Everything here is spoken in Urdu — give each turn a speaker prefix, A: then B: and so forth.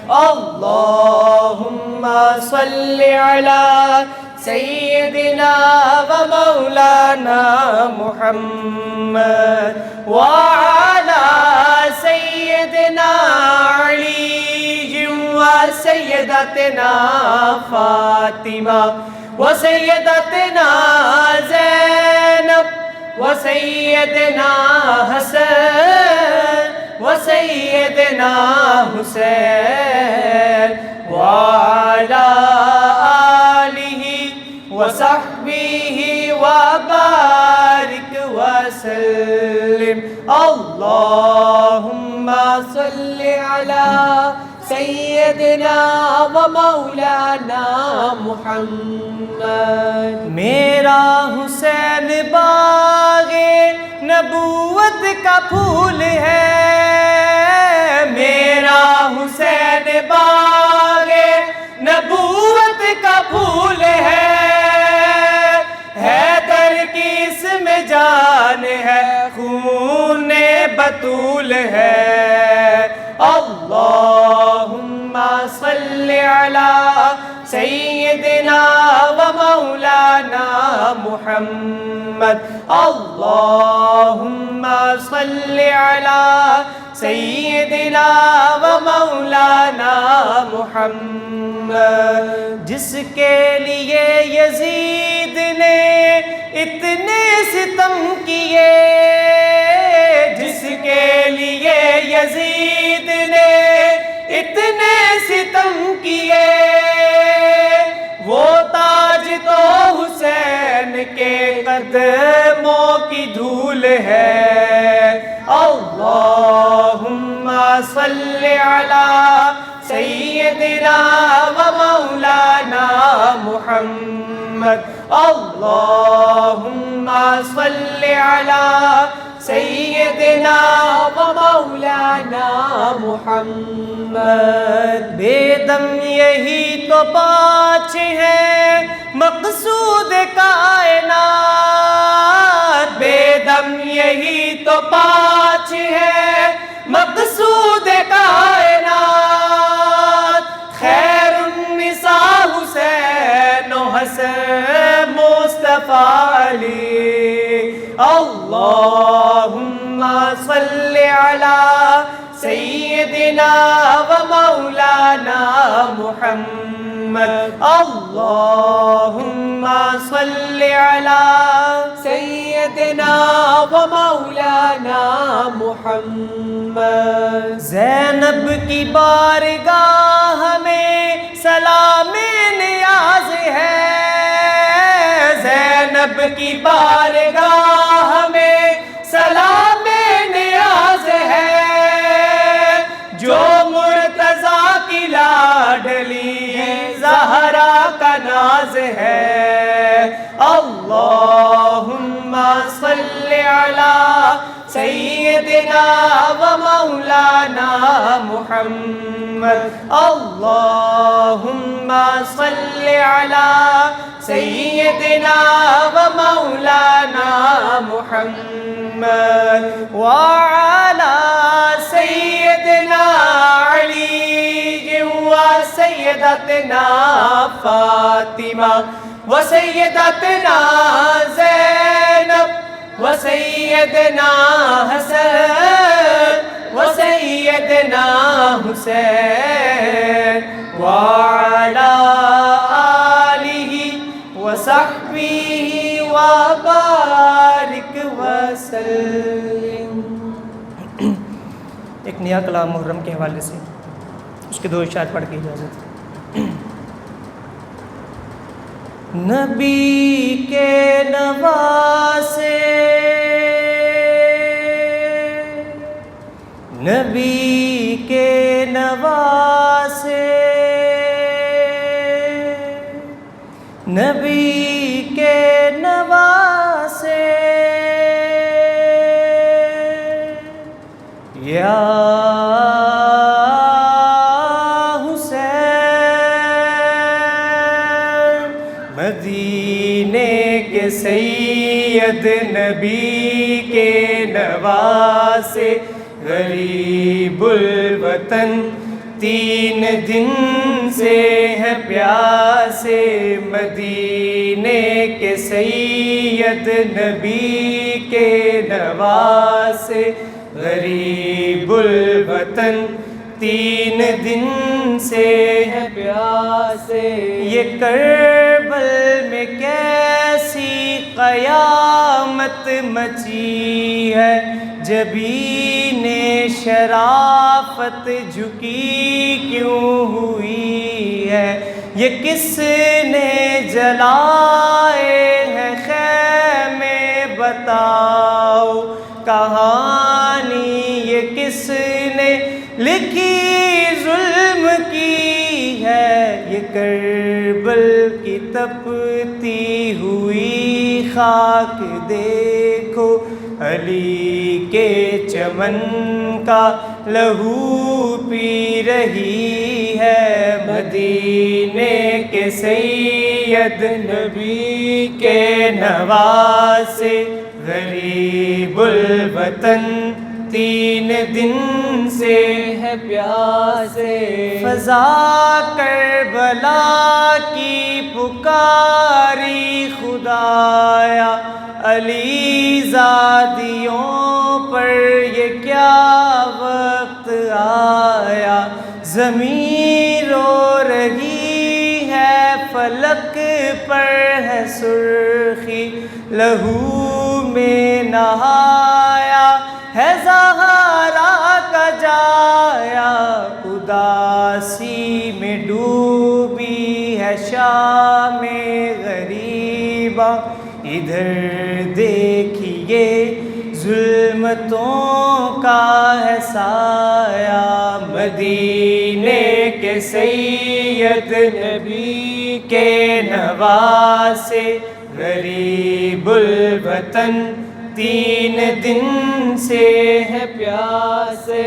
A: اللہم صل علی سیدنا و مولانا محمد وعلی سیدنا علی و سیدتنا فاطمہ و سیدتنا زینب و سیدنا حسن و سیدنا حسین وعلی آلہ وصحبہ وبارک وسلم اللہم صل علی سیدنا و مولانا محمد میرا حسین باغ نبوت کا پھول ہے میرا حسین باغ نبوت کا پھول ہے حیدر کی اس میں جان ہے خون بطول ہے اللہم صل علی سیدنا و مولانا محمد اللہم صل علی سیدنا و مولانا محمد جس کے لیے یزید نے اتنے ستم کیے جس کے لیے یزید نے اتنے ستم کیے وہ تاج تو حسین کے قدموں کی دھول ہے اللہم صل علی سیدنا و مولانا محمد اللہم صل علی سیدنا و مولانا محمد بے دم یہی تو پانچ ہیں مقصود کائنات بے دم یہی تو پانچ ہیں مقصود کائنات خیر النساء حسین و حسن مصطفیٰ علی اللہم صل علی سیدنا و مولانا محمد اللہم صل علی سیدنا و مولانا محمد زینب کی بارگاہ میں سلام نیاز ہے زینب کی بارگاہ میں سلام نیاز ہے جو مرتضیٰ کی لاڈلی زہرا کا ناز ہے اللہم صل علی سیدنا و مولانا محمد اللہم صل علی سیدنا و مولانا محمد وعلی سیدنا علی و سیدتنا فاطمہ و سیدتنا زینب و سیدنا حسن و سیدنا حسین وعلی آلہ وصحبہ وبارک وسلم ایک نیا کلام محرم کے حوالے سے اس کے 2 اشعار پڑھ کے اجازت نبی کے نواسے نبی کے نواسے نبی کے نواسے یا حسین مدینے کے سید نبی کے نواسے غریب الوطن 3 دن سے ہے پیاسے مدینے کے سید نبی کے نواسے غریب الوطن 3 دن سے ہے پیاسے یہ کربل میں کیسی قیامت مچی ہے جبین شرافت جھکی کیوں ہوئی ہے یہ کس نے جلائے ہیں خیمے بتاؤ کہانی یہ کس نے لکھی ظلم کی ہے یہ کربل کی تپتی ہوئی خاک دیکھو علی کے چمن کا لہو پی رہی ہے مدینے کے سید نبی کے نواسے غریب الوطن 3 دن سے ہے پیاسے فضا کربلا کی پکاری خدایا علی زادیوں پر یہ کیا وقت آیا زمین رو رہی ہے فلک پر ہے سرخی لہو میں نہایا ہے زہرا کا جایا اداسی میں ڈوبی ہے شام غریبا ادھر دیکھیے ظلمتوں کا ہے سایہ مدینے کے سید نبی کے نواسے غریب الوطن 3 دن سے ہے پیاسے